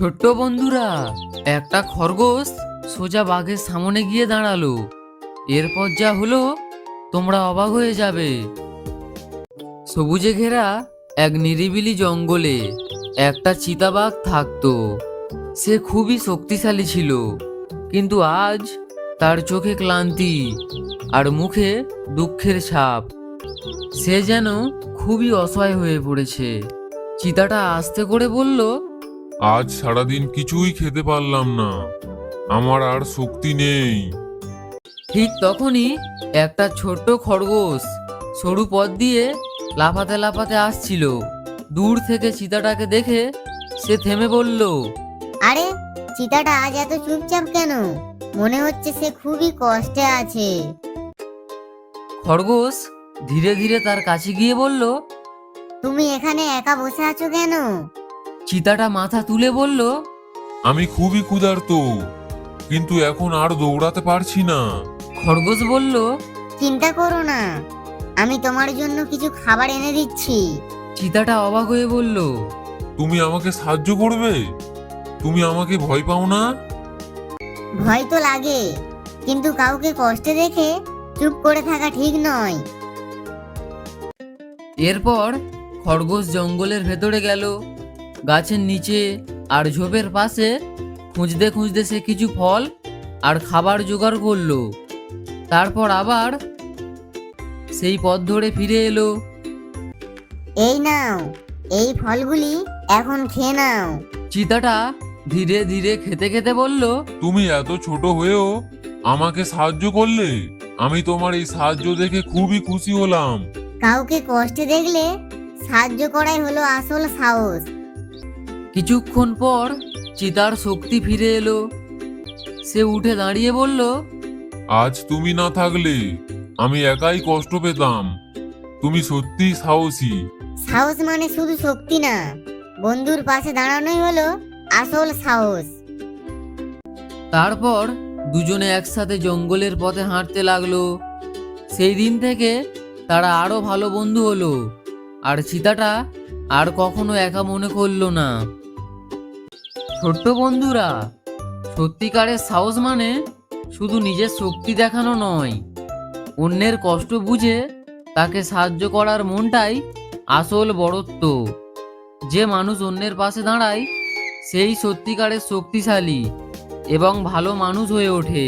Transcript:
ছোট্ট বন্ধুরা, একটা খরগোশ সোজা বাঘের সামনে গিয়ে দাঁড়ালো। এরপর যা হলো তোমরা অবাক হয়ে যাবে। সবুজে ঘেরা এক নিরিবিলি জঙ্গলে একটা চিতাবাঘ থাকতো। সে খুবই শক্তিশালী ছিল, কিন্তু আজ তার চোখে ক্লান্তি আর মুখে দুঃখের ছাপ। সে যেন খুবই অসহায় হয়ে পড়েছে। চিতাটা আস্তে করে বলল, আজ সারাদিন কিছুই খেতে পারলাম না, আমার আর শক্তি নেই। ঠিক তখনই একটা ছোট্ট খরগোশ সরু পথ দিয়ে লাফাতে লাফাতে আসছিল। দূর থেকে চিতাটাকে দেখে সে থেমে বলল, আরে, চিতাটা আজ এত চুপচাপ কেন? মনে হচ্ছে সে খুবই কষ্টে আছে। খরগোশ ধীরে ধীরে তার কাছে গিয়ে বলল। তুমি এখানে একা বসে আছো কেন? চিতাটা মাথা তুলে বলল, আমি খুবই ক্ষুধার্ত, কিন্তু এখন আর দৌড়াতে পারছি না। খরগোশ বলল, চিন্তা করো না, আমি তোমার জন্য কিছু খাবার এনে দিচ্ছি। চিতাটা অবাক হয়ে বলল, তুমি আমাকে সাহায্য করবে? তুমি আমাকে ভয় পাও না? ভয় তো লাগে, কিন্তু কাউকে কষ্টে দেখে চুপ করে থাকা ঠিক নয়। এরপর খরগোশ জঙ্গলের ভেতরে গেল। গাছের নিচে আর ঝোপের পাশে খুঁজতে খুঁজতে সে কিছু ফল আর খাবার জোগাড় করলো। তারপর আবার সেই পথ ধরে ফিরে এলো। এই নাও, এই ফলগুলি এখন খেয়ে নাও। চিতাটা ধীরে ধীরে খেতে খেতে বলল, তুমি এত ছোট হয়েও আমাকে সাহায্য করলে। আমি তোমার এই সাহায্য দেখে খুবই খুশি হলাম। কাউকে কষ্টে দেখলে সাহায্য করাই হলো আসল সাহস। কিছুক্ষণ পর চিতার শক্তি ফিরে এলো। সে উঠে দাঁড়িয়ে বলল, আজ তুমি না থাকলে আমি একাই কষ্ট পেতাম। তুমি সত্যিই সাহসী। সাহস মানে শুধু শক্তি না, বন্ধুর পাশে দাঁড়ানোই হলো আসল সাহস। তারপর দুজনে একসাথে জঙ্গলের পথে হাঁটতে লাগলো। সেই দিন থেকে তারা আরো ভালো বন্ধু হলো, আর চিতাটা আর কখনো একা মনে করলো না। ছোট্ট বন্ধুরা, সত্যিকারের সাহস মানে শুধু নিজের শক্তি দেখানো নয়, অন্যের কষ্ট বুঝে তাকে সাহায্য করার মনটাই আসল বড়ত্ব। যে মানুষ অন্যের পাশে দাঁড়ায় সেই সত্যিকারের শক্তিশালী এবং ভালো মানুষ হয়ে ওঠে।